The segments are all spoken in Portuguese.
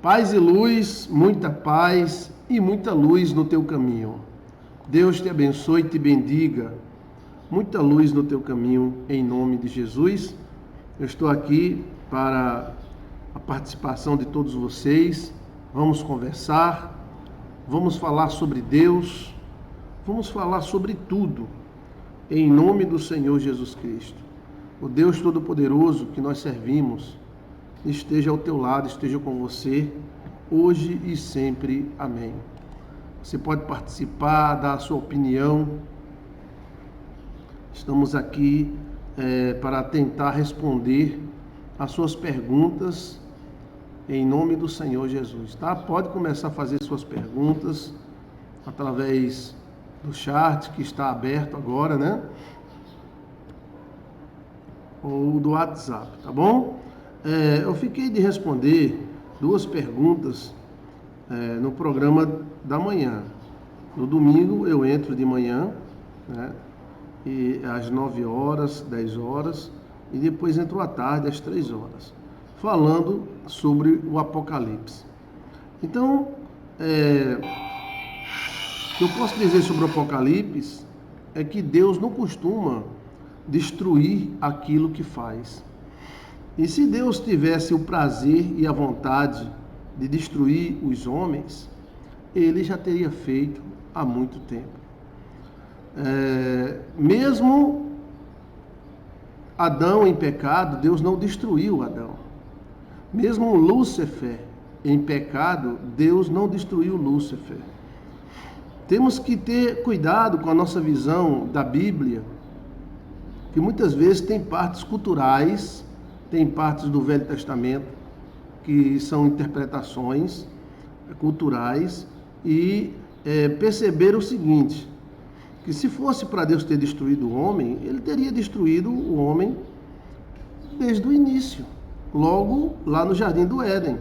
Paz e luz, muita paz e muita luz no teu caminho. Deus te abençoe e te bendiga. Muita luz no teu caminho, em nome de Jesus. Eu estou aqui para a participação de todos vocês. Vamos conversar, vamos falar sobre Deus, vamos falar sobre tudo, em nome do Senhor Jesus Cristo. O Deus Todo-Poderoso que nós servimos, esteja ao teu lado, esteja com você, hoje e sempre. Amém. Você pode participar, dar a sua opinião. Estamos aqui para tentar responder as suas perguntas em nome do Senhor Jesus, tá? Pode começar a fazer suas perguntas através do chat que está aberto agora, né? Ou do WhatsApp, tá bom? Eu fiquei de responder duas perguntas no programa da manhã. No domingo eu entro de manhã, né? E às 9 horas, 10 horas, e depois entro à tarde às 3 horas, falando sobre o Apocalipse. Então, o que eu posso dizer sobre o Apocalipse é que Deus não costuma destruir aquilo que faz. E se Deus tivesse o prazer e a vontade de destruir os homens, ele já teria feito há muito tempo. Mesmo Adão em pecado, Deus não destruiu Adão. Mesmo Lúcifer em pecado, Deus não destruiu Lúcifer. Temos que ter cuidado com a nossa visão da Bíblia, que muitas vezes tem partes culturais, tem partes do Velho Testamento que são interpretações culturais, e perceber o seguinte, que se fosse para Deus ter destruído o homem, ele teria destruído o homem desde o início, logo lá no Jardim do Éden,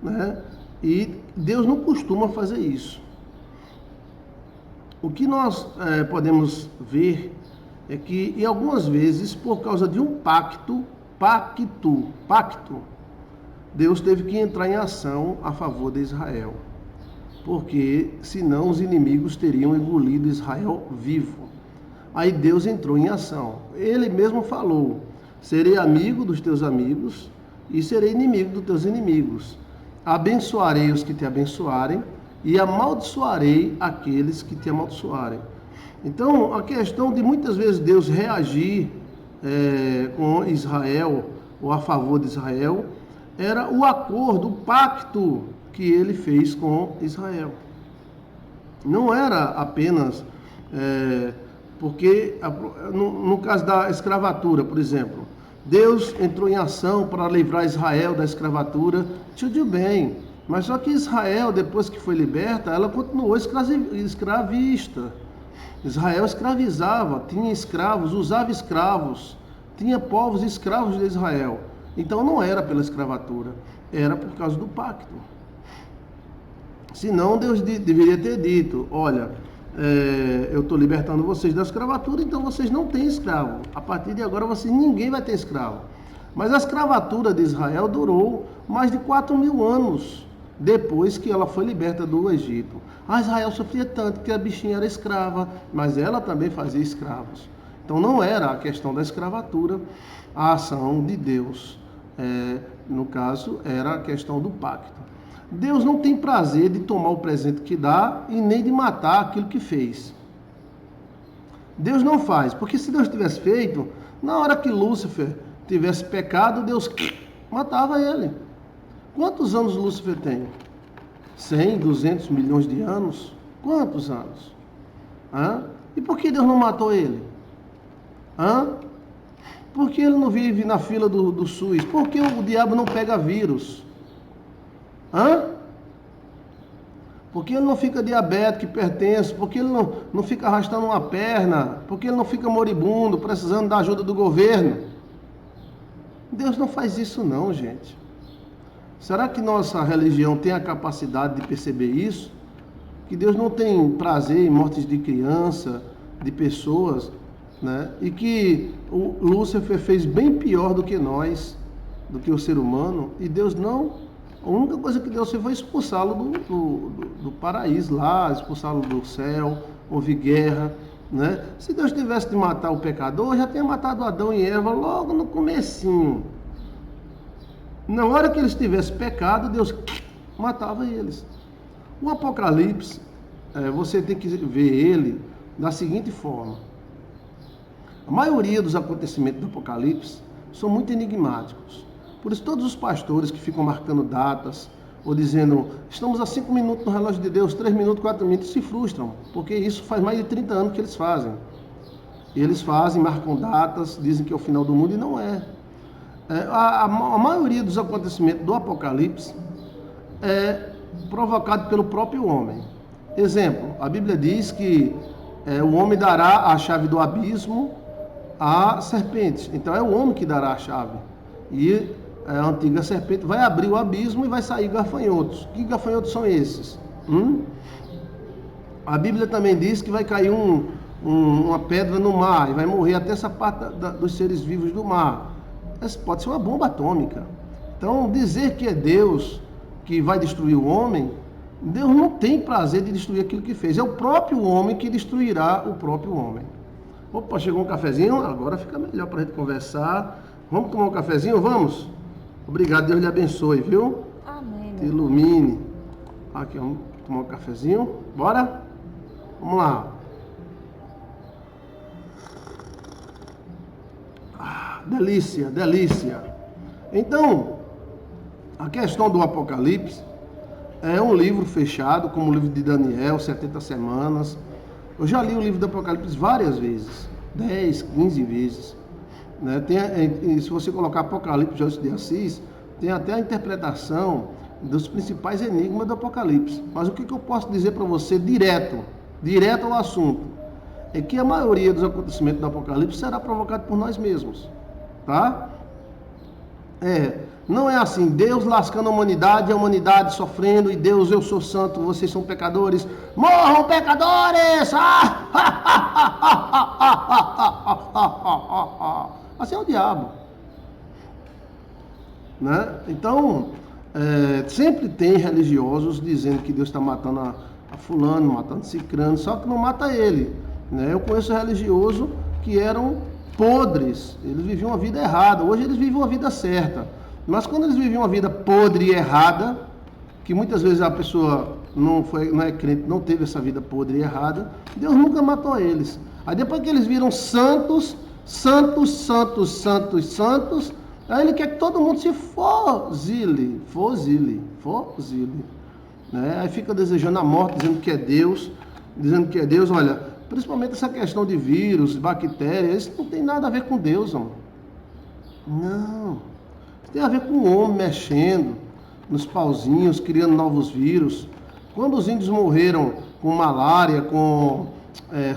né? E Deus não costuma fazer isso. O que nós podemos ver é que, em algumas vezes, por causa de um pacto, Deus teve que entrar em ação a favor de Israel, porque senão os inimigos teriam engolido Israel vivo. Aí Deus entrou em ação. Ele mesmo falou: serei amigo dos teus amigos e serei inimigo dos teus inimigos. Abençoarei os que te abençoarem e amaldiçoarei aqueles que te amaldiçoarem. Então, a questão de muitas vezes Deus reagir com Israel ou a favor de Israel era o acordo, o pacto que ele fez com Israel. Não era apenas porque no caso da escravatura, por exemplo, Deus entrou em ação para livrar Israel da escravatura, tudo bem, mas só que Israel, depois que foi liberta, ela continuou escravista. Israel escravizava, tinha escravos, usava escravos, tinha povos escravos de Israel. Então não era pela escravatura, era por causa do pacto. Senão Deus deveria ter dito: olha, eu estou libertando vocês da escravatura, então vocês não têm escravo. A partir de agora ninguém vai ter escravo. Mas a escravatura de Israel durou mais de 4.000 anos depois que ela foi liberta do Egito. Israel sofria tanto que a bichinha era escrava, mas ela também fazia escravos. Então não era a questão da escravatura, a ação de Deus. No caso, era a questão do pacto. Deus não tem prazer de tomar o presente que dá e nem de matar aquilo que fez. Deus não faz, porque se Deus tivesse feito, na hora que Lúcifer tivesse pecado, Deus matava ele. Quantos anos Lúcifer tem? 100, 200 milhões de anos? Quantos anos? E por que Deus não matou ele? Por que ele não vive na fila do SUS? Por que o diabo não pega vírus? Por que ele não fica diabético, hipertenso? Por que ele não fica arrastando uma perna? Por que ele não fica moribundo, precisando da ajuda do governo? Deus não faz isso não, gente. Será que nossa religião tem a capacidade de perceber isso? Que Deus não tem prazer em mortes de criança, de pessoas, né? E que o Lúcifer fez bem pior do que nós, do que o ser humano, e Deus não A única coisa que Deus fez foi expulsá-lo do paraíso lá, expulsá-lo do céu, houve guerra, né? Se Deus tivesse de matar o pecador, já tinha matado Adão e Eva logo no comecinho. Na hora que eles tivessem pecado, Deus matava eles. O Apocalipse, você tem que ver ele da seguinte forma. A maioria dos acontecimentos do Apocalipse são muito enigmáticos. Por isso todos os pastores que ficam marcando datas, ou dizendo, estamos a 5 minutos no relógio de Deus, 3 minutos, 4 minutos, se frustram, porque isso faz mais de 30 anos que eles fazem. Eles fazem, marcam datas, dizem que é o final do mundo, e não é. A maioria dos acontecimentos do Apocalipse é provocado pelo próprio homem. Exemplo, a Bíblia diz que o homem dará a chave do abismo à serpente. Então é o homem que dará a chave. E a antiga serpente vai abrir o abismo e vai sair gafanhotos. Que gafanhotos são esses? A Bíblia também diz que vai cair uma pedra no mar e vai morrer até essa parte dos seres vivos do mar. Essa pode ser uma bomba atômica. Então, dizer que é Deus que vai destruir o homem, Deus não tem prazer de destruir aquilo que fez. É o próprio homem que destruirá o próprio homem. Opa, chegou um cafezinho? Agora fica melhor para a gente conversar. Vamos tomar um cafezinho? Vamos? Obrigado, Deus lhe abençoe, viu? Amém. Te ilumine. Aqui, vamos tomar um cafezinho. Bora? Vamos lá. Delícia, delícia. Então, a questão do Apocalipse é um livro fechado, como o livro de Daniel, 70 semanas. Eu já li o livro do Apocalipse várias vezes, 10, 15 vezes. Né? Se você colocar Apocalipse de Assis, tem até a interpretação dos principais enigmas do Apocalipse. Mas o que eu posso dizer para você direto ao assunto, é que a maioria dos acontecimentos do Apocalipse será provocado por nós mesmos. Tá? Não é assim, Deus lascando a humanidade sofrendo, e Deus, eu sou santo, vocês são pecadores, morram pecadores! Assim é o diabo, né? Então, sempre tem religiosos dizendo que Deus está matando a fulano, matando cicrano, só que não mata ele, né? Eu conheço religiosos que eram podres, eles viviam uma vida errada, hoje eles vivem uma vida certa, mas quando eles viviam uma vida podre e errada, que muitas vezes a pessoa não é crente, não teve essa vida podre e errada, Deus nunca matou eles. Aí depois que eles viram santos, aí ele quer que todo mundo se fozile, né? Aí fica desejando a morte, dizendo que é Deus, olha, principalmente essa questão de vírus, bactérias, isso não tem nada a ver com Deus, amor. Não, isso tem a ver com o homem mexendo nos pauzinhos, criando novos vírus. Quando os índios morreram com malária, com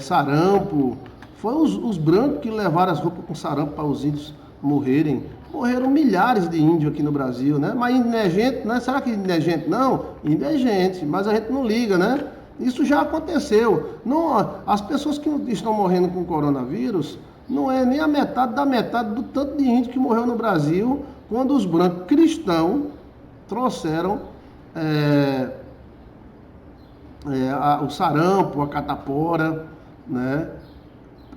sarampo, foi os brancos que levaram as roupas com sarampo para os índios morrerem. Morreram milhares de índios aqui no Brasil, né? Mas índio não é gente, né? Será que índio não é gente? Não, índio é gente, mas a gente não liga, né? Isso já aconteceu. Não, as pessoas que estão morrendo com coronavírus não é nem a metade da metade do tanto de índio que morreu no Brasil quando os brancos cristãos trouxeram o sarampo, a catapora, né?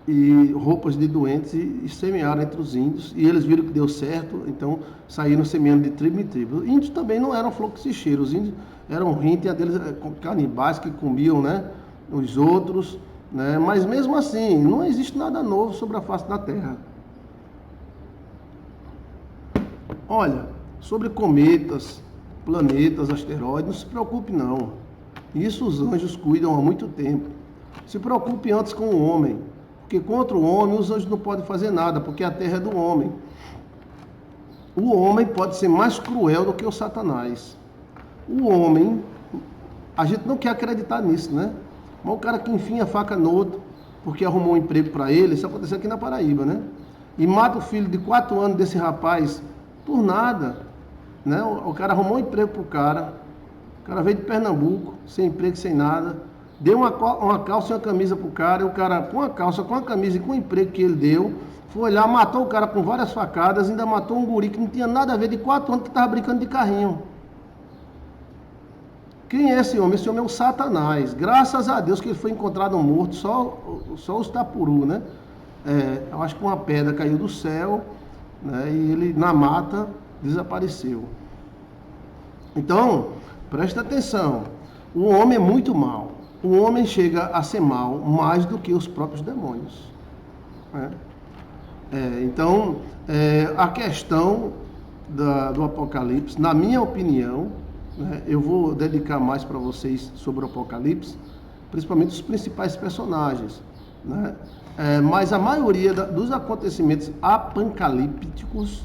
E roupas de doentes e semearam entre os índios, e eles viram que deu certo, então saíram semeando de tribo em tribo. Os índios também não eram fluxicheiros, os índios eram ruins, tinha deles canibais que comiam, né, os outros, né, mas mesmo assim, não existe nada novo sobre a face da terra. Olha, sobre cometas, planetas, asteroides, não se preocupe não, isso os anjos cuidam há muito tempo. Se preocupe antes com o homem, porque contra o homem os anjos não podem fazer nada, porque a terra é do homem. O homem pode ser mais cruel do que o Satanás. O homem, a gente não quer acreditar nisso, né? Mas o cara que enfia a faca no outro, porque arrumou um emprego para ele, isso aconteceu aqui na Paraíba, né? E mata o filho de 4 anos desse rapaz por nada, né? O cara arrumou um emprego pro cara, o cara veio de Pernambuco, sem emprego, sem nada, deu uma calça e uma camisa pro cara, e o cara com a calça, com a camisa e com o emprego que ele deu, foi lá, matou o cara com várias facadas, ainda matou um guri que não tinha nada a ver, de 4 anos, que estava brincando de carrinho. Quem é esse homem? Esse homem é o Satanás. Graças a Deus que ele foi encontrado morto, só os tapuru, né? Eu acho que uma pedra caiu do céu, né? E ele, na mata, desapareceu. Então, presta atenção. O homem é muito mau. O homem chega a ser mau mais do que os próprios demônios, né? Então, a questão do Apocalipse, na minha opinião, né, eu vou dedicar mais para vocês sobre o Apocalipse, principalmente os principais personagens, né? Mas a maioria dos acontecimentos apocalípticos,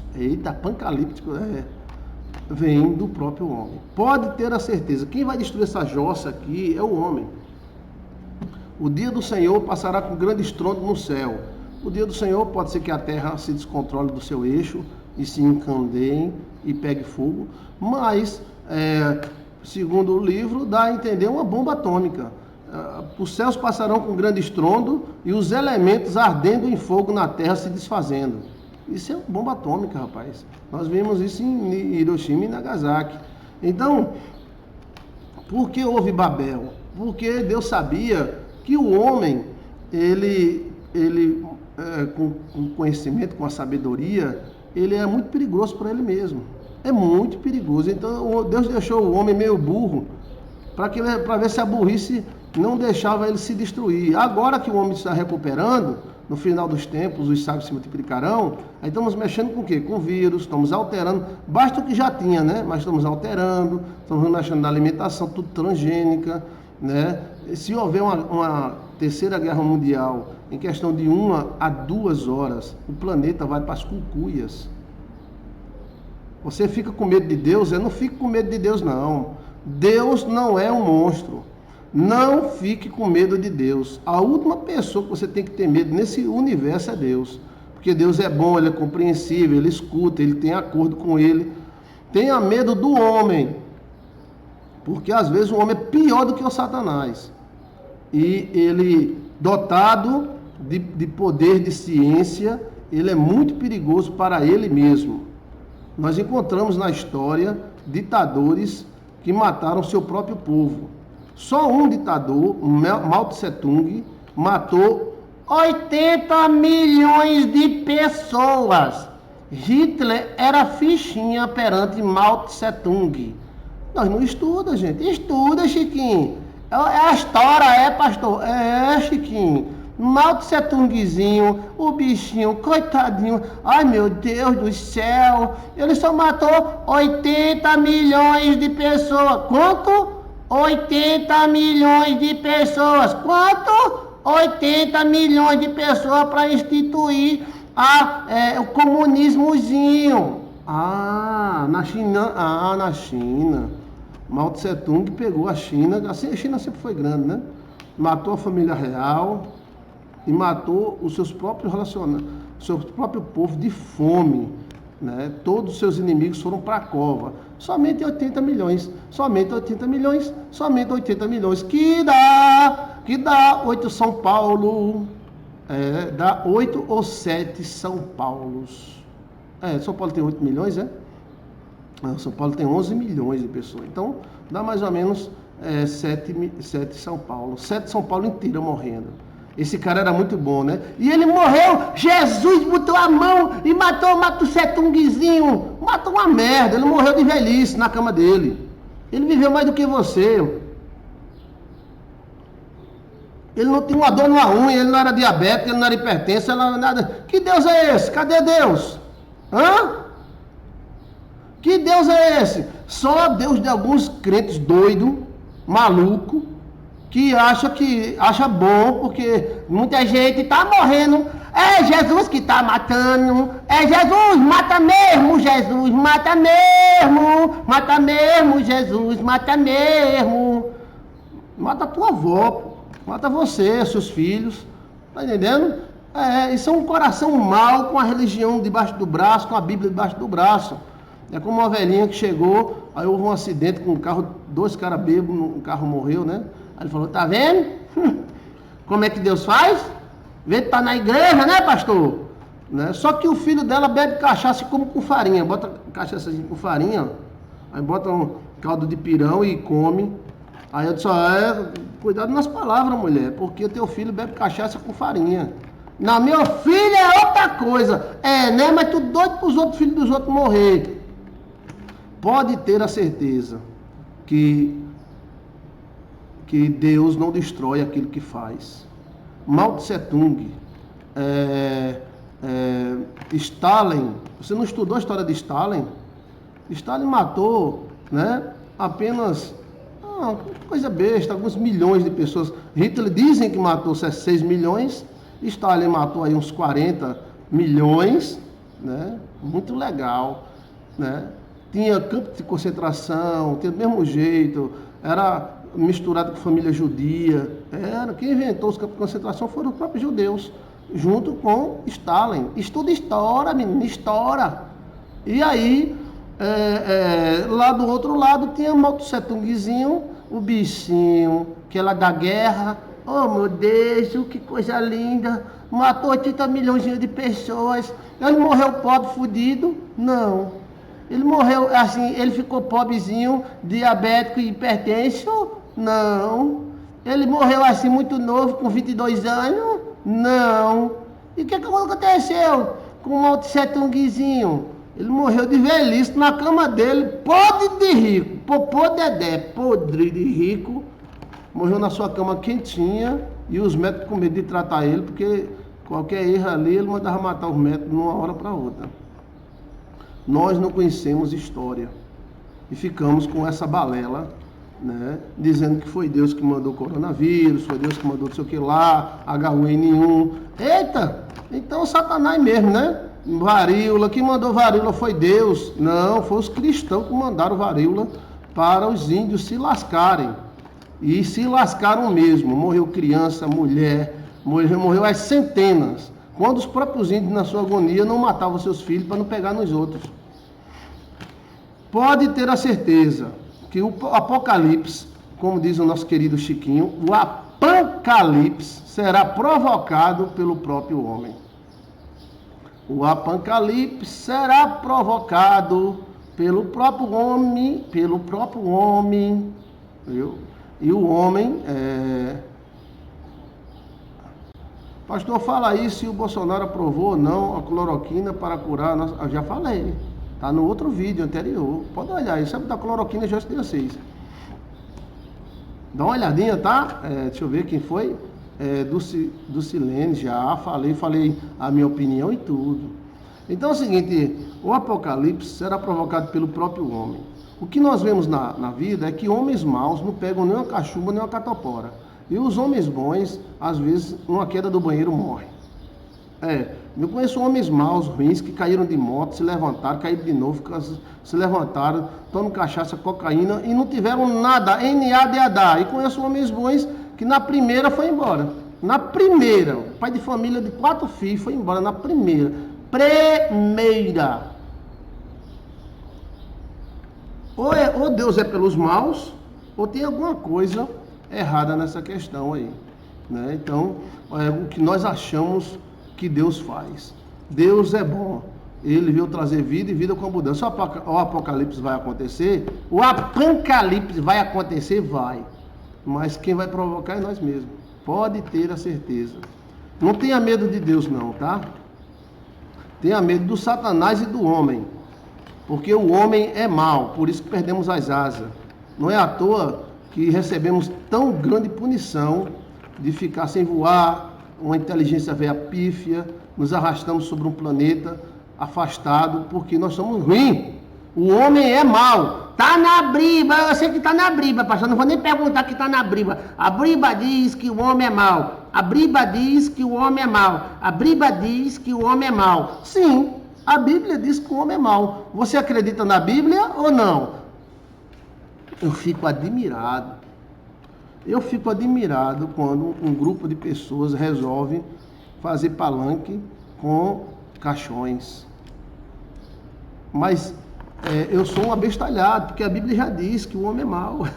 vem do próprio homem. Pode ter a certeza, quem vai destruir essa jossa aqui é o homem. O dia do Senhor passará com grande estrondo no céu. O dia do Senhor pode ser que a terra se descontrole do seu eixo e se encandeie e pegue fogo, mas, segundo o livro, dá a entender uma bomba atômica. Os céus passarão com grande estrondo e os elementos ardendo em fogo na terra se desfazendo. Isso é uma bomba atômica, rapaz. Nós vimos isso em Hiroshima e Nagasaki. Então, por que houve Babel? Porque Deus sabia que o homem, ele com conhecimento, com a sabedoria, ele é muito perigoso para ele mesmo. É muito perigoso. Então, Deus deixou o homem meio burro para ver se a burrice não deixava ele se destruir. Agora que o homem está recuperando, no final dos tempos, os sábios se multiplicarão, aí estamos mexendo com o quê? Com vírus, estamos alterando, basta o que já tinha, né? Mas estamos alterando, estamos mexendo na alimentação, tudo transgênica, né? Se houver uma terceira guerra mundial, em questão de 1 a 2 horas, o planeta vai para as cucuias. Você fica com medo de Deus? Eu não fico com medo de Deus, não. Deus não é um monstro. Não fique com medo de Deus. A última pessoa que você tem que ter medo nesse universo é Deus. Porque Deus é bom, Ele é compreensível, Ele escuta, Ele tem acordo com Ele. Tenha medo do homem. Porque às vezes o homem é pior do que o Satanás. E ele, dotado de poder, de ciência, ele é muito perigoso para ele mesmo. Nós encontramos na história ditadores que mataram seu próprio povo. Só um ditador, Mao Tse Tung, matou 80 milhões de pessoas. Hitler era fichinha perante Mao Tse Tung. Nós não estuda, gente. Estuda, Chiquinho. É a história, pastor? Chiquinho. Mao Tse Tungzinho, o bichinho, coitadinho. Ai, meu Deus do céu. Ele só matou 80 milhões de pessoas. Quanto? 80 milhões de pessoas. Quanto? 80 milhões de pessoas para instituir o comunismozinho. Na China. Mao Tse Tung pegou a China. Assim, a China sempre foi grande, né? Matou a família real e matou os seus próprios o seu próprio povo de fome, né? Todos os seus inimigos foram para a cova. Somente 80 milhões, somente 80 milhões, somente 80 milhões, que dá 8 São Paulo, dá 8 ou 7 São Paulos. São Paulo tem 8 milhões, São Paulo tem 11 milhões de pessoas, então dá mais ou menos 7 São Paulo, 7 São Paulo inteira morrendo. Esse cara era muito bom, né? E ele morreu, Jesus botou a mão e matou o Mao Tse Tungzinho. Matou uma merda, ele morreu de velhice na cama dele. Ele viveu mais do que você. Ele não tinha uma dor numa unha, ele não era diabético, ele não era hipertenso, ele não era nada. Que Deus é esse? Cadê Deus? Que Deus é esse? Só Deus de alguns crentes doidos, maluco, que acha bom, porque muita gente está morrendo. É Jesus que está matando. É Jesus, mata mesmo, Jesus, mata mesmo. Mata mesmo, Jesus, mata mesmo. Mata a tua avó, mata você, seus filhos. Tá entendendo? Isso é um coração mau com a religião debaixo do braço, com a Bíblia debaixo do braço. É como uma velhinha que chegou, aí houve um acidente com um carro, 2 caras bêbados, um carro morreu, né? Aí ele falou, tá vendo? Como é que Deus faz? Vê que tá na igreja, né, pastor? Né? Só que o filho dela bebe cachaça e come com farinha. Bota cachaça com farinha, aí bota um caldo de pirão e come. Aí eu disse, cuidado nas palavras, mulher, porque teu filho bebe cachaça com farinha. Não, meu filho é outra coisa. Né? Mas tu doido para os outros filhos dos outros morrer. Pode ter a certeza que Deus não destrói aquilo que faz. Mao Tse Tung, Stalin, você não estudou a história de Stalin? Stalin matou, né, apenas coisa besta, alguns milhões de pessoas. Hitler dizem que matou 6 milhões, Stalin matou aí uns 40 milhões, né, muito legal, né? Tinha campo de concentração, tinha do mesmo jeito, era misturado com família judia. Quem inventou os campos de concentração foram os próprios judeus, junto com Stalin. Estuda história, menino, história. E aí, lá do outro lado, tinha Mao Tse Tungzinho, o bichinho, que era da guerra. Oh, meu Deus, que coisa linda. Matou 80 milhões de pessoas. Ele morreu pobre, fudido? Não. Ele morreu assim, ele ficou pobrezinho, diabético e hipertenso? Não. Ele morreu assim muito novo, com 22 anos? Não. E o que aconteceu com o Mao Tse Tungzinho? Ele morreu de velhice na cama dele, podre de rico, popô dedé, podre de rico. Morreu na sua cama quentinha e os médicos com medo de tratar ele, porque qualquer erro ali ele mandava matar os médicos de uma hora para outra. Nós não conhecemos história e ficamos com essa balela, né, dizendo que foi Deus que mandou o coronavírus, foi Deus que mandou não sei o que lá, H1N1. Eita, então Satanás mesmo, né? Varíola, quem mandou varíola foi Deus. Não, foi os cristãos que mandaram varíola para os índios se lascarem. E se lascaram mesmo. Morreu criança, mulher, morreu as centenas. Quando os próprios índios, na sua agonia, não matavam seus filhos para não pegar nos outros. Pode ter a certeza que o Apocalipse, como diz o nosso querido Chiquinho, o Apocalipse será provocado pelo próprio homem. O Apocalipse será provocado pelo próprio homem, viu? E o homem Pastor, fala aí se o Bolsonaro aprovou ou não a cloroquina para curar. Eu já falei, tá no outro vídeo anterior. Pode olhar aí, sabe da cloroquina, já estudei vocês. Dá uma olhadinha, tá? Deixa eu ver quem foi. Do Silene, já falei a minha opinião e tudo. Então é o seguinte, o Apocalipse será provocado pelo próprio homem. O que nós vemos na vida é que homens maus não pegam nem uma cachumba, nem uma catapora. E os homens bons, às vezes, numa queda do banheiro, morrem. Eu conheço homens maus, ruins, que caíram de moto, se levantaram, caíram de novo, se levantaram, tomam cachaça, cocaína e não tiveram nada, NADH. E conheço homens bons que na primeira foi embora. Na primeira, pai de família de 4 filhos foi embora na primeira. Ou Deus é pelos maus, ou tem alguma coisa errada nessa questão aí, né? Então, o que nós achamos que Deus faz. Deus é bom. Ele veio trazer vida e vida com abundância. O Apocalipse vai acontecer? O Apocalipse vai acontecer? Vai. Mas quem vai provocar é nós mesmos. Pode ter a certeza. Não tenha medo de Deus não, tá? Tenha medo do Satanás e do homem. Porque o homem é mau, por isso que perdemos as asas. Não é à toa que recebemos tão grande punição de ficar sem voar, uma inteligência velha pífia, nos arrastamos sobre um planeta afastado, porque nós somos ruins. O homem é mau. Tá na Bíblia, eu sei que tá na Bíblia, pastor, não vou nem perguntar que tá na Bíblia. A Bíblia diz que o homem é mau. A Bíblia diz que o homem é mau. A Bíblia diz que o homem é mau. Sim, a Bíblia diz que o homem é mau. Você acredita na Bíblia ou não? Eu fico admirado. Eu fico admirado quando um grupo de pessoas resolve fazer palanque com caixões. Mas eu sou um abestalhado, porque a Bíblia já diz que o homem é mau.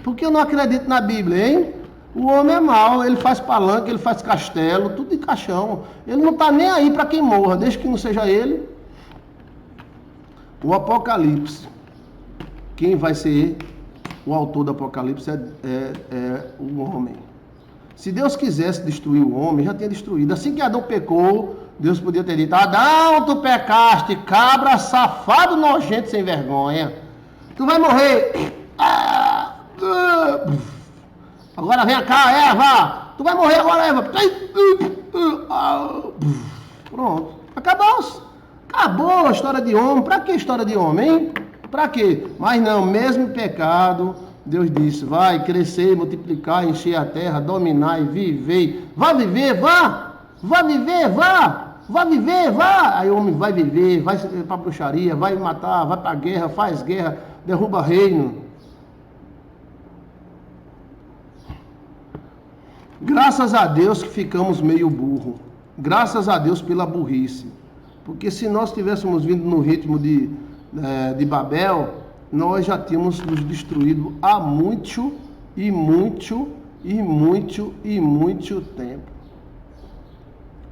Por que eu não acredito na Bíblia, hein? O homem é mau, ele faz palanque, ele faz castelo, tudo de caixão. Ele não está nem aí para quem morra, desde que não seja ele. O Apocalipse, quem vai ser o autor do Apocalipse é o homem. Se Deus quisesse destruir o homem, já tinha destruído. Assim que Adão pecou, Deus podia ter dito: Adão, tu pecaste, cabra safado, nojento, sem vergonha. Tu vai morrer. Agora vem cá, Eva. Tu vai morrer agora, Eva. Pronto. Acabou a história de homem. Pra que história de homem, hein? Pra quê? Mas não, mesmo pecado, Deus disse: vai crescer, multiplicar, encher a terra, dominar e viver. Vá viver, vá! Vá viver, vá! Vá viver, vá! Aí o homem vai viver, vai pra bruxaria, vai matar, vai pra guerra, faz guerra, derruba reino. Graças a Deus que ficamos meio burro. Graças a Deus pela burrice. Porque se nós tivéssemos vindo no ritmo de Babel, nós já tínhamos nos destruído há muito tempo.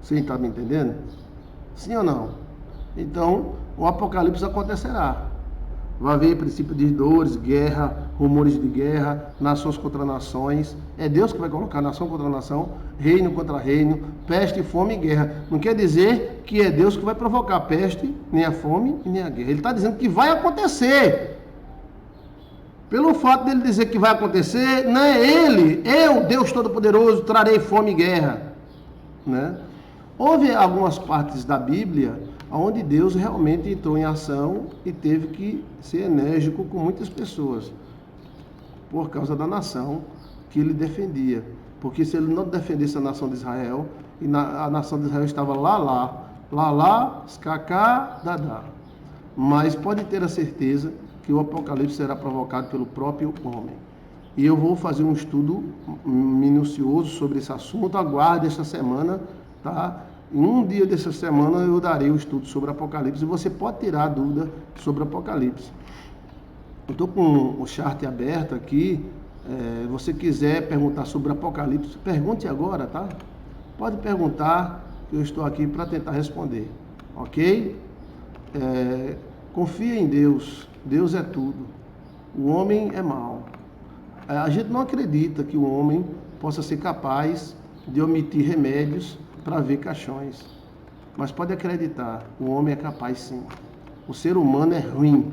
Você está me entendendo? Sim ou não? Então, o apocalipse acontecerá. Vai haver princípio de dores, guerra, rumores de guerra, nações contra nações. É Deus que vai colocar nação contra nação, reino contra reino, peste, fome e guerra. Não quer dizer que é Deus que vai provocar a peste, nem a fome e nem a guerra. Ele está dizendo que vai acontecer. Pelo fato dele dizer que vai acontecer, não é ele, eu, Deus Todo-Poderoso, trarei fome e guerra. Né? Houve algumas partes da Bíblia onde Deus realmente entrou em ação e teve que ser enérgico com muitas pessoas, por causa da nação que ele defendia. Porque se ele não defendesse a nação de Israel, a nação de Israel estava lá, escacá, dadá. Mas pode ter a certeza que o Apocalipse será provocado pelo próprio homem. E eu vou fazer um estudo minucioso sobre esse assunto. Aguarde esta semana, tá? Em um dia dessa semana eu darei o estudo sobre Apocalipse e você pode tirar dúvida sobre Apocalipse. Eu estou com o chat aberto aqui. Você quiser perguntar sobre Apocalipse, pergunte agora, tá? Pode perguntar, que eu estou aqui para tentar responder, ok? Confia em Deus. Deus é tudo. O homem é mau. A gente não acredita que o homem possa ser capaz de omitir remédios para ver caixões. Mas pode acreditar, o homem é capaz sim. O ser humano é ruim.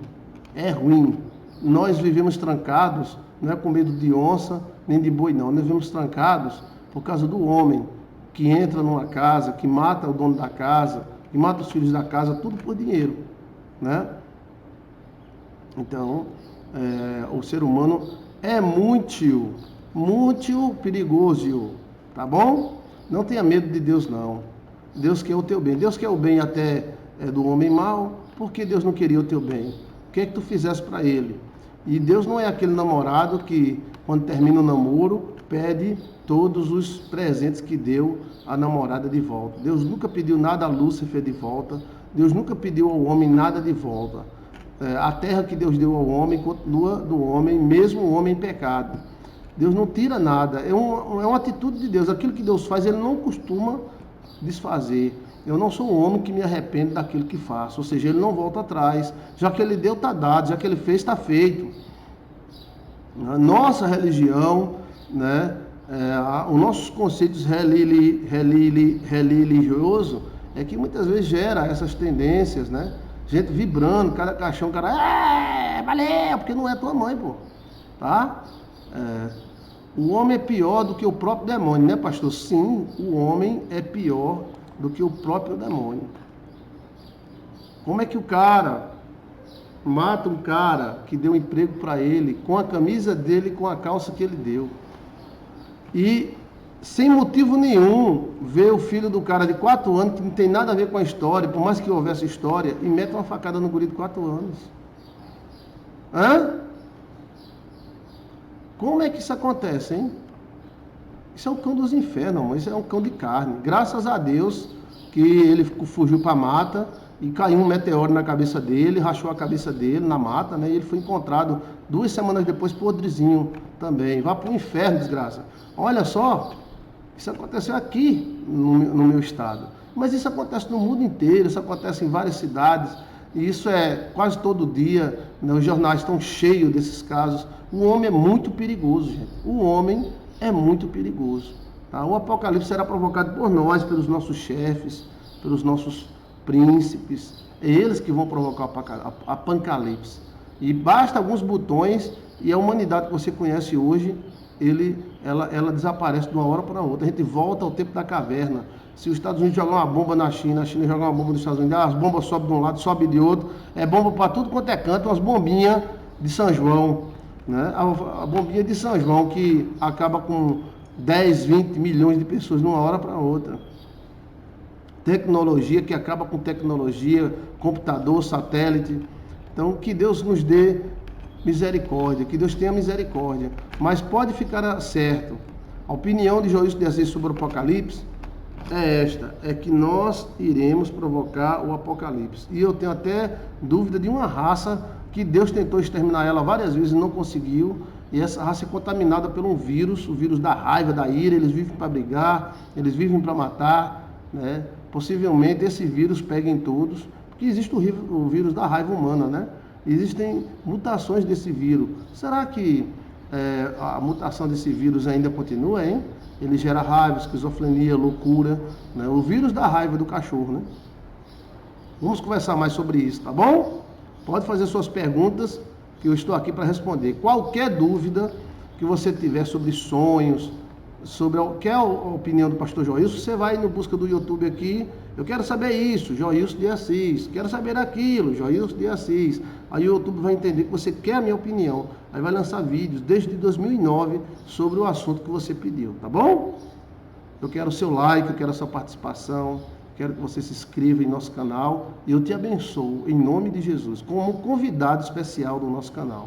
É ruim. Nós vivemos trancados, não é com medo de onça nem de boi não. Nós vivemos trancados por causa do homem que entra numa casa, que mata o dono da casa, que mata os filhos da casa, tudo por dinheiro, né? Então, o ser humano é muito perigoso, tá bom? Não tenha medo de Deus, não. Deus quer o teu bem. Deus quer o bem até do homem mau. Por que Deus não queria o teu bem? O que é que tu fizesse para ele? E Deus não é aquele namorado que, quando termina o namoro, pede todos os presentes que deu à namorada de volta. Deus nunca pediu nada a Lúcifer de volta. Deus nunca pediu ao homem nada de volta. A terra que Deus deu ao homem continua do homem, mesmo o homem em pecado. Deus não tira nada, é uma atitude de Deus. Aquilo que Deus faz, Ele não costuma desfazer. Eu não sou um homem que me arrependo daquilo que faço, ou seja, Ele não volta atrás. Já que Ele deu, está dado, já que Ele fez, está feito. A nossa religião, né, os nossos conceitos religiosos, é que muitas vezes gera essas tendências, né? Gente vibrando, cada caixão, cara, valeu, porque não é tua mãe, pô, tá? O homem é pior do que o próprio demônio, né, pastor? Sim, o homem é pior do que o próprio demônio. Como é que o cara mata um cara que deu emprego para ele, com a camisa dele, com a calça que ele deu, e sem motivo nenhum, vê o filho do cara de 4 anos, que não tem nada a ver com a história, por mais que houvesse história, e mete uma facada no guri de 4 anos. Como é que isso acontece, hein? Isso é o cão dos infernos, amor. Isso é um cão de carne. Graças a Deus que ele fugiu para a mata e caiu um meteoro na cabeça dele, rachou a cabeça dele na mata, né? E ele foi encontrado 2 semanas depois podrezinho também. Vá para o inferno, desgraça. Olha só, isso aconteceu aqui no meu estado. Mas isso acontece no mundo inteiro, isso acontece em várias cidades. E isso é quase todo dia, né? Os jornais estão cheios desses casos. O homem é muito perigoso, gente. O homem é muito perigoso. Tá? O apocalipse será provocado por nós, pelos nossos chefes, pelos nossos príncipes. É eles que vão provocar o apocalipse. E basta alguns botões e a humanidade que você conhece hoje, ela desaparece de uma hora para outra. A gente volta ao tempo da caverna. Se os Estados Unidos jogar uma bomba na China, a China jogar uma bomba nos Estados Unidos, as bombas sobem de um lado, sobem de outro. É bomba para tudo quanto é canto, umas bombinhas de São João. Né? A bombinha de São João que acaba com 10, 20 milhões de pessoas de uma hora para outra. Tecnologia que acaba com tecnologia, computador, satélite. Então, que Deus nos dê misericórdia, que Deus tenha misericórdia. Mas pode ficar certo, a opinião de Joilson de Assis sobre o Apocalipse é esta, é que nós iremos provocar o Apocalipse. E eu tenho até dúvida de uma raça que Deus tentou exterminar ela várias vezes e não conseguiu. E essa raça é contaminada por um vírus, o vírus da raiva, da ira. Eles vivem para brigar, eles vivem para matar, né? Possivelmente esse vírus pegue em todos, porque existe o vírus da raiva humana, né? Existem mutações desse vírus. Será que a mutação desse vírus ainda continua, hein? Ele gera raiva, esquizofrenia, loucura, né? O vírus da raiva do cachorro, né? Vamos conversar mais sobre isso, tá bom? Pode fazer suas perguntas, que eu estou aqui para responder. Qualquer dúvida que você tiver sobre sonhos, sobre qual é a opinião do pastor Joilson, você vai no busca do YouTube aqui, eu quero saber isso, Joilson de Assis, quero saber aquilo, Joilson de Assis. Aí o YouTube vai entender que você quer a minha opinião, aí vai lançar vídeos desde 2009 sobre o assunto que você pediu, tá bom? Eu quero o seu like, eu quero a sua participação, quero que você se inscreva em nosso canal e eu te abençoo em nome de Jesus, como convidado especial do nosso canal.